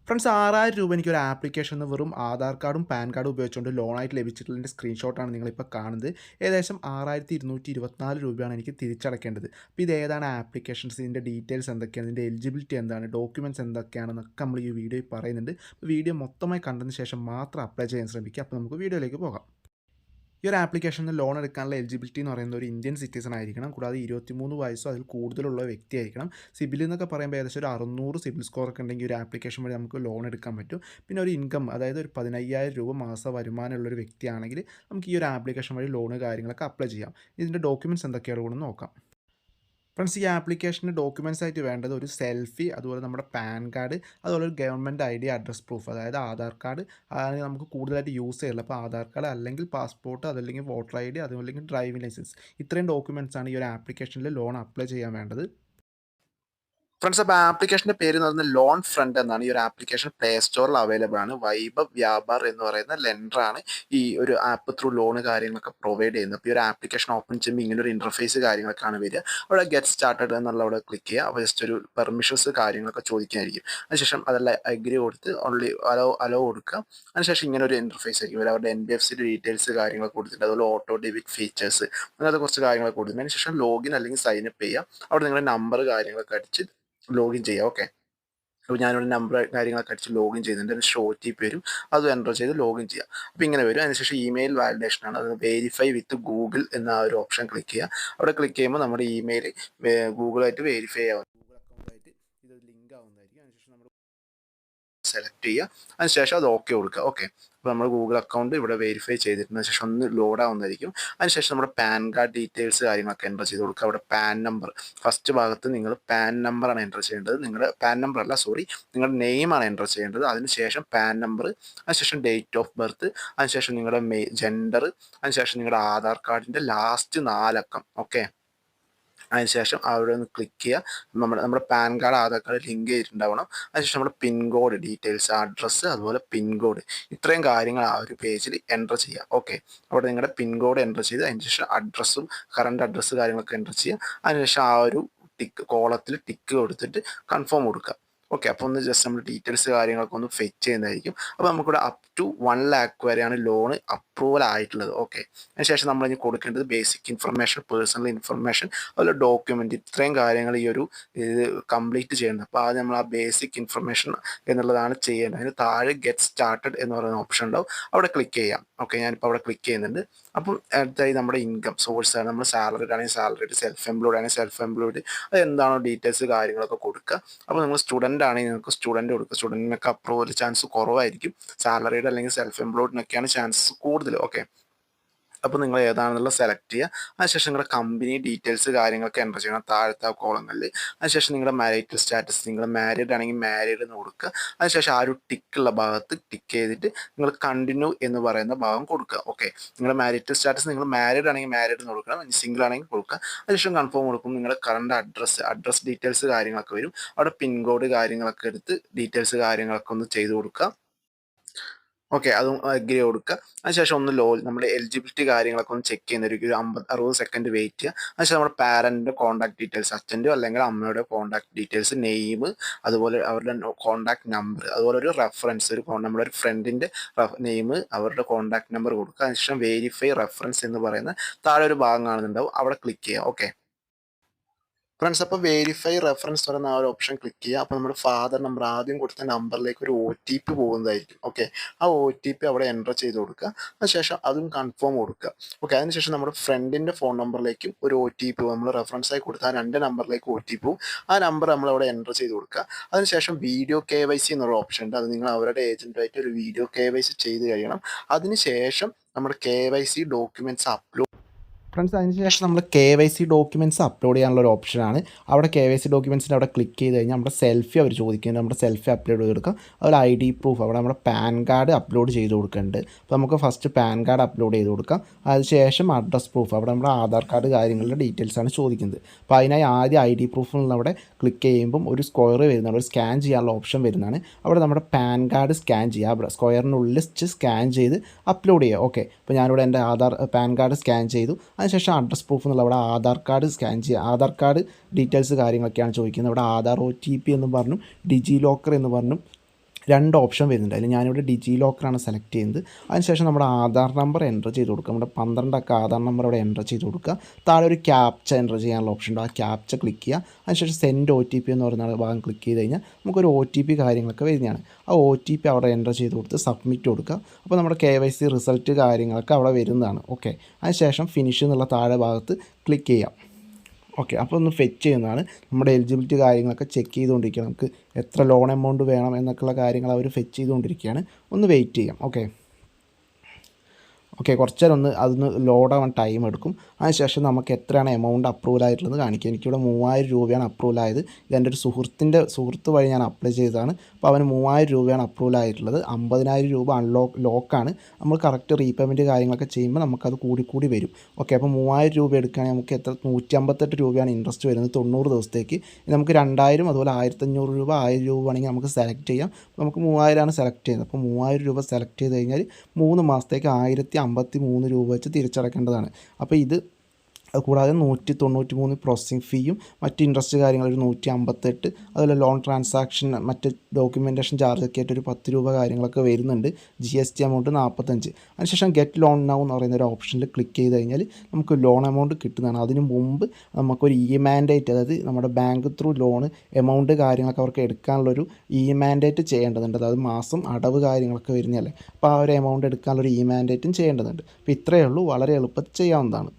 Friends 6000 രൂപ എനിക്കൊരു ആപ്ലിക്കേഷനിൽ നിന്ന് വെറും ആധാർ കാർഡും പാൻ കാർഡും ഉപയോഗിച്ചുകൊണ്ട് ലോണായിട്ട് ലഭിച്ചിട്ടുള്ളതിൻ്റെ സ്ക്രീൻഷോട്ടാണ് നിങ്ങളിപ്പോൾ കാണുന്നത്. ഏകദേശം 6224 രൂപയാണ് എനിക്ക് തിരിച്ചടയ്ക്കേണ്ടത്. അപ്പോൾ ഇത് ഏതാണ് ആപ്ലിക്കേഷൻസ്, ഇതിൻ്റെ ഡീറ്റെയിൽസ് എന്തൊക്കെയാണ്, ഇതിൻ്റെ എലിജിബിലിറ്റി എന്താണ്, ഡോക്യുമെൻറ്റ്സ് എന്തൊക്കെയാണെന്നൊക്കെ നമ്മൾ ഈ വീഡിയോയിൽ പറയുന്നുണ്ട്. വീഡിയോ മൊത്തമായി കണ്ടതിന് ശേഷം മാത്രം അപ്ലൈ ചെയ്യാൻ ശ്രമിക്കുക. അപ്പോൾ നമുക്ക് വീഡിയോയിലേക്ക് പോകാം. ഈ ഒരു ആപ്ലിക്കേഷന് ലോൺ എടുക്കാനുള്ള എലിജിബിലിറ്റി എന്ന് പറയുന്നത് ഒരു ഇന്ത്യൻ സിറ്റിസൺ ആയിരിക്കണം. കൂടാതെ 23 വയസ്സോ അതിൽ കൂടുതലുള്ള വ്യക്തിയായിരിക്കണം. സിബിൽ എന്നൊക്കെ പറയുമ്പോൾ ഏകദേശം ഒരു 600 സിബിൽ സ്കോർ ഒക്കെ ഉണ്ടെങ്കിൽ ഒരു ആപ്ലിക്കേഷൻ വഴി നമുക്ക് ലോൺ എടുക്കാൻ പറ്റും. പിന്നെ ഒരു ഇൻകം, അതായത് ഒരു 15,000 രൂപ മാസ വരുമാനമുള്ള ഒരു വ്യക്തിയാണെങ്കിൽ നമുക്ക് ഈ ഒരു ആപ്ലിക്കേഷൻ വഴി ലോണ് കാര്യങ്ങളൊക്കെ അപ്ലൈ ചെയ്യാം. ഇതിൻ്റെ ഡോക്യുമെൻറ്റ്സ് എന്തൊക്കെയാണെന്ന് നോക്കാം. ഫ്രണ്ട്സ്, ഈ ആപ്ലിക്കേഷന് ഡോക്യുമെൻറ്റ്സ് ആയിട്ട് വേണ്ടത് ഒരു സെൽഫി, അതുപോലെ നമ്മുടെ പാൻ കാർഡ്, അതുപോലെ ഒരു government I D address proof, അതായത് ആധാർ കാർഡ് ആണ് നമുക്ക് കൂടുതലായിട്ട് യൂസ് ചെയ്യുള്ളത്. അപ്പോൾ ആധാർ കാർഡ് അല്ലെങ്കിൽ പാസ്പോർട്ട്, അതല്ലെങ്കിൽ വോട്ടർ ഐ ഡി, അതുമല്ലെങ്കിൽ ഡ്രൈവിംഗ് ലൈസൻസ്, ഇത്രയും ഡോക്യുമെൻറ്റ്സ് ആണ് ഈ ഒരു ആപ്ലിക്കേഷനിൽ ലോൺ അപ്ലൈ ചെയ്യാൻ വേണ്ടത്. ഫ്രണ്ട്സ്, അപ്പോൾ ആപ്ലിക്കേഷൻ്റെ പേര് എന്ന് പറയുന്നത് ലോൺ ഫ്രണ്ട് എന്നാണ്. ഈ ഒരു ആപ്ലിക്കേഷൻ പ്ലേ സ്റ്റോറിൽ അവൈലബിൾ ആണ്. വൈഭവ് വ്യാപാർ എന്ന് പറയുന്ന ലെൻഡറാണ് ഈ ഒരു ആപ്പ് ത്രൂ ലോൺ കാര്യങ്ങളൊക്കെ പ്രൊവൈഡ് ചെയ്യുന്നത്. അപ്പോൾ ഈ ഒരു ആപ്ലിക്കേഷൻ ഓപ്പൺ ചെയ്യുമ്പോൾ ഇങ്ങനെ ഒരു ഇൻ്റർഫേസ് കാര്യങ്ങളൊക്കെയാണ് വരിക. അവിടെ ഗെറ്റ് സ്റ്റാർട്ടഡ് എന്നുള്ള അവിടെ ക്ലിക്ക് ചെയ്യുക. അപ്പോൾ ജസ്റ്റ് ഒരു പെർമിഷൻസ് കാര്യങ്ങളൊക്കെ ചോദിക്കാനായിരിക്കും. അതിനുശേഷം അതെല്ലാം അഗ്രി കൊടുത്ത് ഓൺലി അലോ കൊടുക്കുക. അതിനുശേഷം ഇങ്ങനെ ഒരു ഇൻ്റർഫേസ് ആയിരിക്കും വരിക. അവരുടെ NBFC ഡീറ്റെയിൽസ് കാര്യങ്ങളൊക്കെ കൊടുത്തിട്ട് അതുപോലെ ഓട്ടോ ഡെബിറ്റ് ഫീച്ചേഴ്സ് അങ്ങനത്തെ കുറച്ച് കാര്യങ്ങളൊക്കെ കൊടുത്തിട്ട് അതിനുശേഷം ലോഗിൻ അല്ലെങ്കിൽ സൈനപ്പ് ചെയ്യുക. അവിടെ നിങ്ങളുടെ നമ്പർ കാര്യങ്ങളൊക്കെ അടിച്ച് ലോഗിൻ ചെയ്യുക. ഓക്കെ, അപ്പോൾ ഞാനിവിടെ നമ്പർ കാര്യങ്ങളൊക്കെ അടിച്ച് ലോഗിൻ ചെയ്യുന്നുണ്ട്. അതിന് OTP വരും, അത് എൻ്റർ ചെയ്ത് ലോഗിൻ ചെയ്യുക. അപ്പോൾ ഇങ്ങനെ വരും. അതിനുശേഷം ഇമെയിൽ വാലിഡേഷനാണ്. അത് വെരിഫൈ വിത്ത് ഗൂഗിൾ എന്ന ഒരു ഓപ്ഷൻ ക്ലിക്ക് ചെയ്യുക. അവിടെ ക്ലിക്ക് ചെയ്യുമ്പോൾ നമ്മുടെ ഇമെയിൽ ഗൂഗിളായിട്ട് വെരിഫൈ ആവും. ഗൂഗിൾ അക്കൗണ്ടായിട്ട് ഇത് ലിങ്ക് ആവുന്നതായിരിക്കും. അതിനുശേഷം നമ്മൾ സെലക്ട് ചെയ്യുക. അതിനുശേഷം അത് ഓക്കെ കൊടുക്കുക. ഓക്കെ, അപ്പോൾ നമ്മൾ ഗൂഗിൾ അക്കൗണ്ട് ഇവിടെ വെരിഫൈ ചെയ്തിട്ടുണ്ട്. ശേഷം ഒന്ന് ലോഡ് ആവുന്നതായിരിക്കും. അതിനുശേഷം നമ്മുടെ പാൻ കാർഡ് ഡീറ്റെയിൽസ് കാര്യങ്ങളൊക്കെ എൻ്റർ ചെയ്ത് കൊടുക്കുക. അവിടെ പാൻ നമ്പർ ഫസ്റ്റ് ഭാഗത്ത് നിങ്ങൾ പാൻ നമ്പറാണ് എൻ്റർ ചെയ്യേണ്ടത്. നിങ്ങളുടെ പാൻ നമ്പർ അല്ല, സോറി, നിങ്ങളുടെ നെയിമാണ് എൻ്റർ ചെയ്യേണ്ടത്. അതിനുശേഷം പാൻ നമ്പർ, അതിനുശേഷം ഡേറ്റ് ഓഫ് ബർത്ത്, അതിനുശേഷം നിങ്ങളുടെ ജെൻഡർ, അതിനുശേഷം നിങ്ങളുടെ ആധാർ കാർഡിൻ്റെ ലാസ്റ്റ് 4 അക്കം. ഓക്കെ, അതിനുശേഷം അവിടെ ഒന്ന് ക്ലിക്ക് ചെയ്യുക. നമ്മുടെ PAN card Aadhaar card link ചെയ്തിട്ടുണ്ടാവണം. അതിനുശേഷം നമ്മുടെ പിൻകോഡ് ഡീറ്റെയിൽസ്, അഡ്രസ്സ്, അതുപോലെ പിൻകോഡ്, ഇത്രയും കാര്യങ്ങൾ ആ ഒരു പേജിൽ എൻ്റർ ചെയ്യുക. ഓക്കെ, അവിടെ നിങ്ങളുടെ പിൻകോഡ് എൻ്റർ ചെയ്ത് അതിനുശേഷം അഡ്രസ്സും കറണ്ട് അഡ്രസ്സ് കാര്യങ്ങളൊക്കെ എൻ്റർ ചെയ്യുക. അതിനുശേഷം ആ ഒരു കോളത്തിൽ ടിക്ക് കൊടുത്തിട്ട് കൺഫേം കൊടുക്കുക. ഓക്കെ, അപ്പോൾ ഒന്ന് ജസ്റ്റ് നമ്മൾ ഡീറ്റെയിൽസ് കാര്യങ്ങളൊക്കെ ഒന്ന് ഫെച്ച് ചെയ്യുന്നതായിരിക്കും. അപ്പോൾ നമുക്കിവിടെ അപ് ടു 1 lakh വരെയാണ് ലോണ് അപ്രൂവൽ ആയിട്ടുള്ളത്. ഓക്കെ, അതിനുശേഷം നമ്മൾ ഇനി കൊടുക്കേണ്ടത് ബേസിക് ഇൻഫർമേഷൻ, പേഴ്സണൽ ഇൻഫർമേഷൻ, അതുപോലെ ഡോക്യുമെൻറ്റ്, ഇത്രയും കാര്യങ്ങൾ ഈ ഒരു ഇത് കംപ്ലീറ്റ് ചെയ്യുന്നത്. അപ്പോൾ ആദ്യം നമ്മൾ ആ ബേസിക് ഇൻഫർമേഷൻ എന്നുള്ളതാണ് ചെയ്യേണ്ടത്. അതിന് താഴെ ഗെറ്റ് സ്റ്റാർട്ടഡ് എന്ന് പറയുന്ന ഓപ്ഷൻ ഉണ്ടാവും. അവിടെ ക്ലിക്ക് ചെയ്യാം. ഓക്കെ, ഞാനിപ്പോൾ അവിടെ ക്ലിക്ക് ചെയ്യുന്നുണ്ട്. അപ്പം അടുത്തായി നമ്മുടെ ഇൻകം സോഴ്സ് ആണ്. നമ്മൾ സാലറിഡ് ആണെങ്കിൽ സാലറിഡ്, സെൽഫ് എംപ്ലോയ്ഡ് ആണെങ്കിൽ സെൽഫ് എംപ്ലോയ്ഡ്, അത് എന്താണോ ഡീറ്റെയിൽസ് കാര്യങ്ങളൊക്കെ കൊടുക്കുക. അപ്പോൾ നിങ്ങൾ സ്റ്റുഡൻ്റ് ആണെങ്കിൽ നിങ്ങൾക്ക് സ്റ്റുഡൻറ്റ് കൊടുക്കുക. സ്റ്റുഡൻറ്റിനൊക്കെ അപ്രൂവൽ ചാൻസ് കുറവായിരിക്കും. സാലറിയുടെ അല്ലെങ്കിൽ സെൽഫ് എംപ്ലോയ്ഡിനൊക്കെയാണ് ചാൻസസ് കൂടുതൽ. ഓക്കെ, അപ്പോൾ നിങ്ങൾ ഏതാണെന്നുള്ള സെലക്ട് ചെയ്യുക. അതിനുശേഷം നിങ്ങളുടെ കമ്പനി ഡീറ്റെയിൽസ് കാര്യങ്ങളൊക്കെ എൻ്റർ ചെയ്യണം താഴത്തെ കോളങ്ങളിൽ. അതിനുശേഷം നിങ്ങളുടെ മാരിറ്റൽ സ്റ്റാറ്റസ്, നിങ്ങൾ മാരീഡ് ആണെങ്കിൽ മാരീഡ് എന്ന് കൊടുക്കുക. അതിനുശേഷം ആ ഒരു ടിക്കുള്ള ഭാഗത്ത് ടിക്ക് ചെയ്തിട്ട് നിങ്ങൾ കണ്ടിന്യൂ എന്ന് പറയുന്ന ഭാഗം കൊടുക്കുക. ഓക്കെ, നിങ്ങളുടെ മാരിറ്റൽ സ്റ്റാറ്റസ് നിങ്ങൾ മാരീഡ് ആണെങ്കിൽ മാരീഡ് എന്ന് കൊടുക്കണം, സിംഗിൾ ആണെങ്കിൽ കൊടുക്കുക. അതിനുശേഷം കൺഫേം കൊടുക്കും. നിങ്ങളുടെ കറണ്ട് അഡ്രസ്സ് ഡീറ്റെയിൽസ് കാര്യങ്ങളൊക്കെ വരും. അവിടെ പിൻകോഡ് കാര്യങ്ങളൊക്കെ എടുത്ത് ഡീറ്റെയിൽസ് കാര്യങ്ങളൊക്കെ ഒന്ന് ചെയ്ത് കൊടുക്കുക. ഓക്കെ, അതും അഗ്രി കൊടുക്കുക. അതിനുശേഷം ഒന്ന് നമ്മുടെ എലിജിബിലിറ്റി കാര്യങ്ങളൊക്കെ ഒന്ന് ചെക്ക് ചെയ്യുന്നതായിരിക്കും. ഒരു 60 സെക്കൻഡ് വെയിറ്റ് ചെയ്യുക. അതിനുശേഷം നമ്മുടെ പാരൻറ്റിൻ്റെ കോൺടാക്ട് ഡീറ്റെയിൽസ്, അച്ഛൻ്റെയോ അല്ലെങ്കിൽ അമ്മയുടെ കോൺടാക്ട് ഡീറ്റെയിൽസ്, നെയിം, അതുപോലെ അവരുടെ കോൺടാക്ട് നമ്പർ, അതുപോലെ ഒരു റെഫറൻസ്, നമ്മുടെ ഒരു ഫ്രണ്ടിൻ്റെ നെയിം, അവരുടെ കോൺടാക്ട് നമ്പർ കൊടുക്കുക. അതിനുശേഷം വെരിഫൈ റെഫറൻസ് എന്ന് പറയുന്ന താഴെ ഒരു ഭാഗം കാണുന്നുണ്ടാവും. അവിടെ ക്ലിക്ക് ചെയ്യുക. ഓക്കെ ഫ്രണ്ട്സ്, അപ്പോൾ വെരിഫൈ റെഫറൻസ് പറയുന്ന ആ ഒരു ഓപ്ഷൻ ക്ലിക്ക് ചെയ്യുക. അപ്പോൾ നമ്മുടെ ഫാദർ നമ്പർ ആദ്യം കൊടുത്ത നമ്പറിലേക്ക് ഒരു OTP പോകുന്നതായിരിക്കും. ഓക്കെ, ആ OTP അവിടെ എൻ്റർ ചെയ്ത് കൊടുക്കുക. അതിനുശേഷം അതും കൺഫേം കൊടുക്കുക. ഓക്കെ, അതിനുശേഷം നമ്മുടെ ഫ്രണ്ടിൻ്റെ ഫോൺ നമ്പറിലേക്കും ഒരു OTP നമ്മൾ റെഫറൻസായി കൊടുത്താൽ ആ 2 നമ്പറിലേക്ക് OTP പോകും. ആ നമ്പർ നമ്മളവിടെ എൻ്റർ ചെയ്ത് കൊടുക്കുക. അതിനുശേഷം വീഡിയോ KYC എന്നുള്ള ഓപ്ഷൻ ഉണ്ട്. അത് നിങ്ങൾ അവരുടെ ഏജൻറ്റായിട്ട് ഒരു വീഡിയോ KYC ചെയ്ത് കഴിയണം. അതിനുശേഷം നമ്മുടെ KYC ഡോക്യുമെൻറ്റ്സ് അപ്ലോഡ്. ഫ്രണ്ട്സ്, അതിനുശേഷം നമ്മൾ KYC ഡോക്യുമെൻറ്റ്സ് അപ്ലോഡ് ചെയ്യാനുള്ള ഒരു ഓപ്ഷനാണ്. അവിടെ KYC ഡോക്യുമെൻറ്റ്സിൻ്റെ അവിടെ ക്ലിക്ക് ചെയ്ത് കഴിഞ്ഞാൽ നമ്മുടെ സെൽഫി അവർ ചോദിക്കുന്നത്, നമ്മുടെ സെൽഫി അപ്ലോഡ് ചെയ്ത് കൊടുക്കുക. അതുപോലെ ID പ്രൂഫ്, അവിടെ നമ്മുടെ പാൻ കാർഡ് അപ്ലോഡ് ചെയ്ത് കൊടുക്കുന്നുണ്ട്. അപ്പോൾ നമുക്ക് ഫസ്റ്റ് പാൻ കാർഡ് അപ്ലോഡ് ചെയ്ത് കൊടുക്കാം. അതിനുശേഷം അഡ്രസ് പ്രൂഫ്, അവിടെ നമ്മുടെ ആധാർ കാർഡ് കാര്യങ്ങളുടെ ഡീറ്റെയിൽസാണ് ചോദിക്കുന്നത്. അപ്പോൾ അതിനായി ആദ്യം ID പ്രൂഫ് അവിടെ ക്ലിക്ക് ചെയ്യുമ്പം ഒരു സ്ക്വയർ വരുന്നതാണ്, ഒരു സ്കാൻ ചെയ്യാനുള്ള ഓപ്ഷൻ വരുന്നതാണ്. അവിടെ നമ്മുടെ പാൻ കാർഡ് സ്കാൻ ചെയ്യുക. സ്ക്വയറിനുള്ളിൽ സ്കാൻ ചെയ്ത് അപ്ലോഡ് ചെയ്യുക. ഓക്കെ, അപ്പോൾ ഞാനിവിടെ എൻ്റെ പാൻ കാർഡ് സ്കാൻ ചെയ്തു. അതിനുശേഷം അഡ്രസ് പ്രൂഫ് എന്നുള്ള അവിടെ ആധാർ കാർഡ് സ്കാൻ ചെയ്യുക. ആധാർ കാർഡ് ഡീറ്റെയിൽസ് കാര്യങ്ങളൊക്കെയാണ് ചോദിക്കുന്നത്. അവിടെ ആധാർ OTP എന്ന് പറഞ്ഞു, ഡിജി ലോക്കർ എന്ന് പറഞ്ഞു, 2 ഓപ്ഷൻ വരുന്നുണ്ട്. അതിൽ ഞാനിവിടെ ഡിജി ലോക്കറാണ് സെലക്ട് ചെയ്യുന്നത്. അതിനുശേഷം നമ്മുടെ ആധാർ നമ്പർ എൻ്റർ ചെയ്ത് കൊടുക്കുക. നമ്മുടെ 12 അക്ക ആധാർ നമ്പർ അവിടെ എൻ്റർ ചെയ്ത് കൊടുക്കുക. താഴെ ഒരു ക്യാപ്ച എൻ്റർ ചെയ്യാനുള്ള ഓപ്ഷൻ ഉണ്ട്. ആ ക്യാപ്ച ക്ലിക്ക് ചെയ്യുക. അതിനുശേഷം സെൻഡ് OTP എന്ന് പറയുന്ന ഭാഗം ക്ലിക്ക് ചെയ്ത് കഴിഞ്ഞാൽ നമുക്കൊരു OTP കാര്യങ്ങളൊക്കെ വരുന്നതാണ്. ആ OTP അവിടെ എൻ്റർ ചെയ്ത് കൊടുത്ത് സബ്മിറ്റ് കൊടുക്കുക. അപ്പോൾ നമ്മുടെ KYC റിസൾട്ട് കാര്യങ്ങളൊക്കെ അവിടെ വരുന്നതാണ്. ഓക്കെ, അതിനുശേഷം ഫിനിഷ് എന്നുള്ള താഴെ ഭാഗത്ത് ക്ലിക്ക് ചെയ്യാം. ഓക്കെ, അപ്പോൾ ഒന്ന് ഫെച്ച് ചെയ്യുന്നതാണ്. നമ്മുടെ എലിജിബിലിറ്റി കാര്യങ്ങളൊക്കെ ചെക്ക് ചെയ്തുകൊണ്ടിരിക്കുകയാണ്. നമുക്ക് എത്ര ലോൺ എമൗണ്ട് വേണം എന്നൊക്കെയുള്ള കാര്യങ്ങൾ അവർ ഫെച്ച് ചെയ്തുകൊണ്ടിരിക്കുകയാണ്. ഒന്ന് വെയിറ്റ് ചെയ്യാം. ഓക്കെ, കുറച്ച് നേരം അതൊന്ന് ലോഡാവാൻ ടൈം എടുക്കും. അതിനുശേഷം നമുക്ക് എത്രയാണ് എമൗണ്ട് അപ്രൂവൽ ആയിട്ടുള്ളത് കാണിക്കുക. എനിക്കിവിടെ 3000 രൂപയാണ് അപ്രൂവൽ ആയത്. ഇതെൻ്റെ ഒരു സുഹൃത്ത് വഴി ഞാൻ അപ്ലൈ ചെയ്തതാണ്. അപ്പോൾ അവന് 3000 രൂപയാണ് അപ്രൂവൽ ആയിട്ടുള്ളത്. 50,000 രൂപ ലോക്കാണ്. നമ്മൾ കറക്റ്റ് റീപേയ്മെൻറ്റ് കാര്യങ്ങളൊക്കെ ചെയ്യുമ്പോൾ നമുക്കത് കൂടി വരും. ഓക്കെ, അപ്പോൾ 3000 രൂപ എടുക്കുകയാണെങ്കിൽ നമുക്ക് 158 രൂപയാണ് ഇൻട്രസ്റ്റ് വരുന്നത് 90 ദിവസത്തേക്ക്. നമുക്ക് 2000 അതുപോലെ 1500 രൂപ 1000 രൂപ വേണമെങ്കിൽ നമുക്ക് സെലക്ട് ചെയ്യാം. നമുക്ക് 3000ആണ് സെലക്ട് ചെയ്യുന്നത്. അപ്പോൾ 3000 രൂപ സെലക്ട് ചെയ്ത് കഴിഞ്ഞാൽ 3 മാസത്തേക്ക് 1053 രൂപ വെച്ച് തിരിച്ചടക്കേണ്ടതാണ്. അപ്പോൾ ഇത് കൂടാതെ 193 പ്രോസസ്സിംഗ് ഫീയും മറ്റ് ഇൻട്രസ്റ്റ് കാര്യങ്ങൾ ഒരു 158, അതുപോലെ ലോൺ ട്രാൻസാക്ഷൻ മറ്റ് ഡോക്യുമെൻറ്റേഷൻ ചാർജൊക്കെ ആയിട്ട് ഒരു 10 രൂപ കാര്യങ്ങളൊക്കെ വരുന്നുണ്ട്. GST amount 45. അതിനുശേഷം ഗെറ്റ് ലോൺ നൗ എന്ന് പറയുന്ന ഒരു ഓപ്ഷനിൽ ക്ലിക്ക് ചെയ്ത് കഴിഞ്ഞാൽ നമുക്ക് ലോൺ എമൗണ്ട് കിട്ടുന്നതാണ്. അതിന് മുമ്പ് നമുക്കൊരു മാൻഡേറ്റ്, അതായത് നമ്മുടെ ബാങ്ക് ത്രൂ ലോൺ എമൗണ്ട് കാര്യങ്ങളൊക്കെ അവർക്ക് എടുക്കാനുള്ളൊരു മാൻഡേറ്റ് ചെയ്യേണ്ടതുണ്ട്. അതായത് മാസം അടവ് കാര്യങ്ങളൊക്കെ വരുന്നതല്ലേ, അപ്പോൾ ആ ഒരു എമൗണ്ട് എടുക്കാനുള്ളൊരു മാൻഡേറ്റും ചെയ്യേണ്ടതുണ്ട്. അപ്പോൾ ഇത്രയേ ഉള്ളൂ, വളരെ എളുപ്പത്തിൽ ചെയ്യാവുന്നതാണ്.